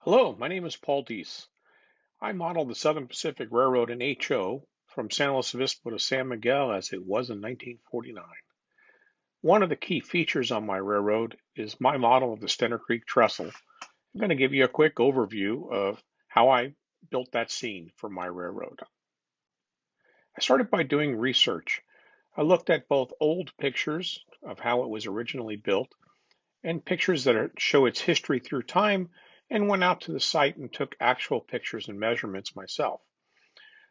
Hello, my name is Paul Deese. I modeled the Southern Pacific Railroad in HO from San Luis Obispo to San Miguel as it was in 1949. One of the key features on my railroad is my model of the Stenner Creek Trestle. I'm going to give you a quick overview of how I built that scene for my railroad. I started by doing research. I looked at both old pictures of how it was originally built and pictures that show its history through time, and went out to the site and took actual pictures and measurements myself.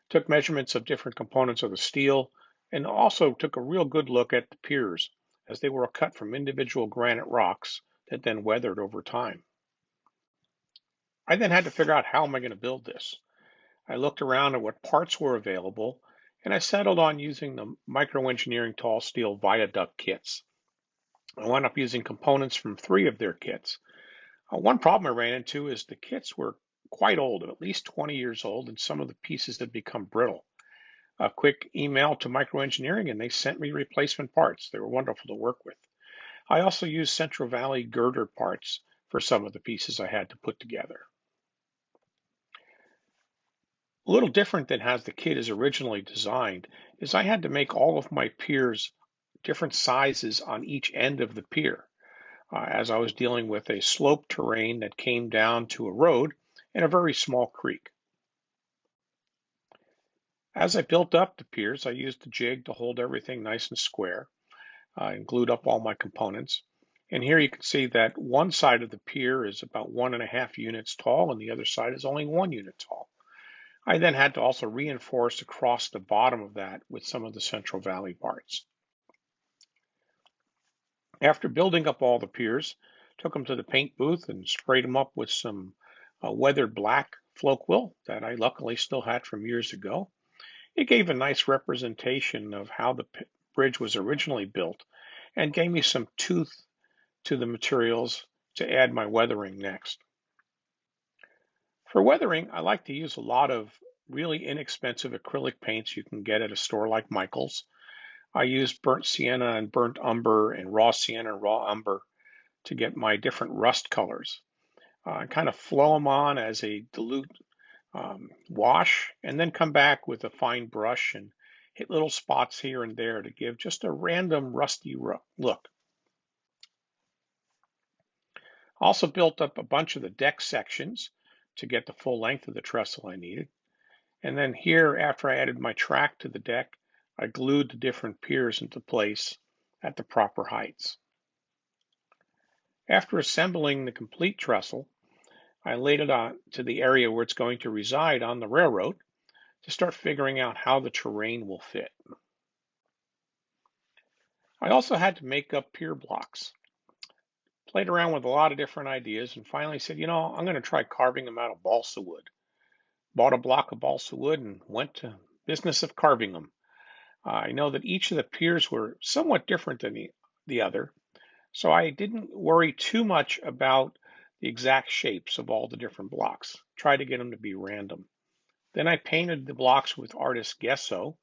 Took measurements of different components of the steel and also took a real good look at the piers as they were cut from individual granite rocks that then weathered over time. I then had to figure out how am I going to build this. I looked around at what parts were available and I settled on using the microengineering tall steel viaduct kits. I wound up using components from three of their kits. One problem I ran into is the kits were quite old, at least 20 years old, and some of the pieces had become brittle. A quick email to Microengineering, and they sent me replacement parts. They were wonderful to work with. I also used Central Valley girder parts for some of the pieces I had to put together. A little different than how the kit is originally designed is I had to make all of my piers different sizes on each end of the pier. As I was dealing with a sloped terrain that came down to a road and a very small creek. As I built up the piers, I used the jig to hold everything nice and square and glued up all my components. And here you can see that one side of the pier is about 1.5 units tall and the other side is only 1 unit tall. I then had to also reinforce across the bottom of that with some of the Central Valley parts. After building up all the piers, took them to the paint booth and sprayed them up with some weathered black float wool that I luckily still had from years ago. It gave a nice representation of how the bridge was originally built and gave me some tooth to the materials to add my weathering next. For weathering, I like to use a lot of really inexpensive acrylic paints you can get at a store like Michael's. I used burnt sienna and burnt umber and raw sienna and raw umber to get my different rust colors. I kind of flow them on as a dilute wash and then come back with a fine brush and hit little spots here and there to give just a random rusty look. Also built up a bunch of the deck sections to get the full length of the trestle I needed. And then here, after I added my track to the deck, I glued the different piers into place at the proper heights. After assembling the complete trestle, I laid it on to the area where it's going to reside on the railroad to start figuring out how the terrain will fit. I also had to make up pier blocks. Played around with a lot of different ideas and finally said, I'm going to try carving them out of balsa wood. Bought a block of balsa wood and went to business of carving them. I know that each of the piers were somewhat different than the other, so I didn't worry too much about the exact shapes of all the different blocks. Tried to get them to be random. Then I painted the blocks with artist gesso,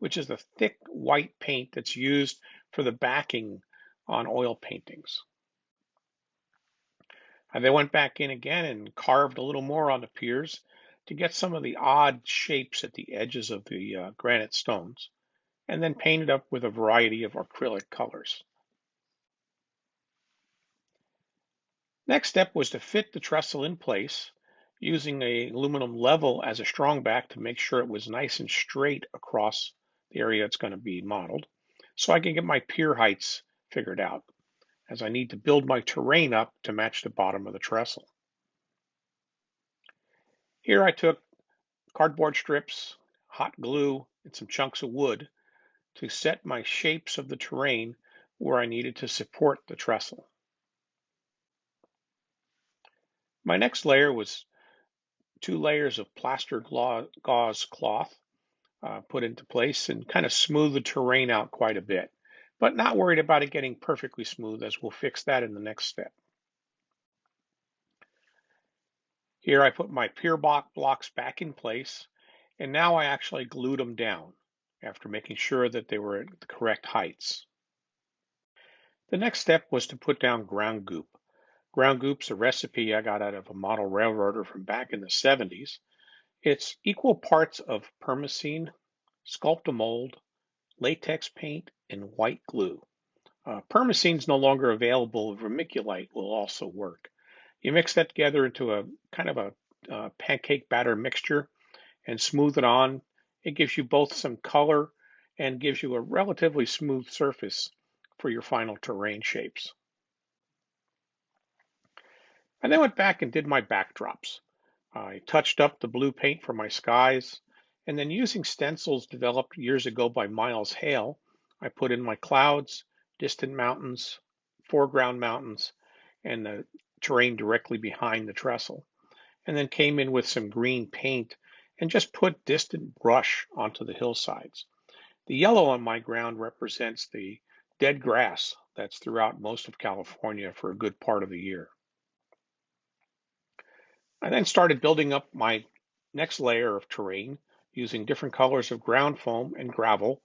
which is the thick white paint that's used for the backing on oil paintings. I then went back in again and carved a little more on the piers to get some of the odd shapes at the edges of the granite stones, and then painted up with a variety of acrylic colors. Next step was to fit the trestle in place using a aluminum level as a strong back to make sure it was nice and straight across the area it's going to be modeled, so I can get my pier heights figured out, as I need to build my terrain up to match the bottom of the trestle. Here I took cardboard strips, hot glue, and some chunks of wood to set my shapes of the terrain where I needed to support the trestle. My next layer was 2 layers of plaster gauze cloth put into place and kind of smooth the terrain out quite a bit, but not worried about it getting perfectly smooth, as we'll fix that in the next step. Here I put my pier blocks back in place, and now I actually glued them down after making sure that they were at the correct heights. The next step was to put down ground goop. Ground goop's a recipe I got out of a model railroader from back in the 70s. It's equal parts of permacene, sculptamold, latex paint, and white glue. Permacene's no longer available. Vermiculite will also work. You mix that together into a kind of a pancake batter mixture and smooth it on. It gives you both some color and gives you a relatively smooth surface for your final terrain shapes. I then went back and did my backdrops. I touched up the blue paint for my skies, and then using stencils developed years ago by Miles Hale, I put in my clouds, distant mountains, foreground mountains, and the terrain directly behind the trestle, and then came in with some green paint and just put distant brush onto the hillsides. The yellow on my ground represents the dead grass that's throughout most of California for a good part of the year. I then started building up my next layer of terrain using different colors of ground foam and gravel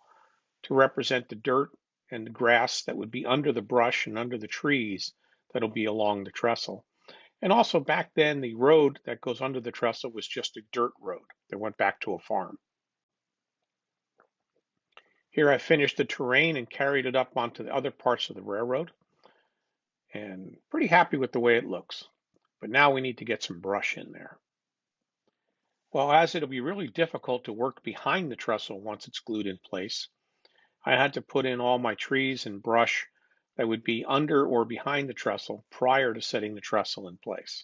to represent the dirt and the grass that would be under the brush and under the trees that'll be along the trestle. And also back then, the road that goes under the trestle was just a dirt road that went back to a farm. Here I finished the terrain and carried it up onto the other parts of the railroad, and pretty happy with the way it looks. But now we need to get some brush in there. Well, as it'll be really difficult to work behind the trestle once it's glued in place, I had to put in all my trees and brush that would be under or behind the trestle prior to setting the trestle in place.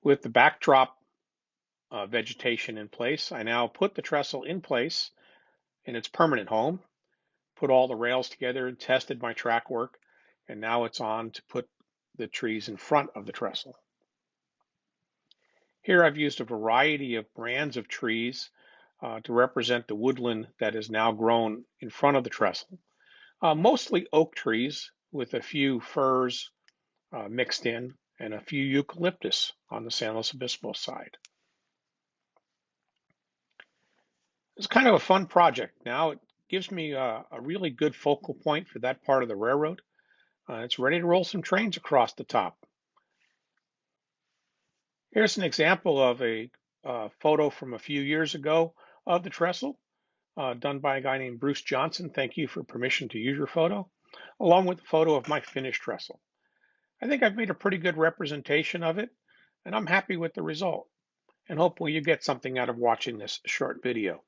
With the backdrop vegetation in place, I now put the trestle in place in its permanent home, put all the rails together and tested my track work, and now it's on to put the trees in front of the trestle. Here I've used a variety of brands of trees to represent the woodland that is now grown in front of the trestle. Mostly oak trees with a few firs mixed in and a few eucalyptus on the San Luis Obispo side. It's kind of a fun project. Now it gives me a really good focal point for that part of the railroad. It's ready to roll some trains across the top. Here's an example of a photo from a few years ago of the trestle, done by a guy named Bruce Johnson. Thank you for permission to use your photo, along with a photo of my finished trestle. I think I've made a pretty good representation of it, and I'm happy with the result. And hopefully you get something out of watching this short video.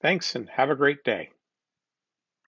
Thanks and have a great day.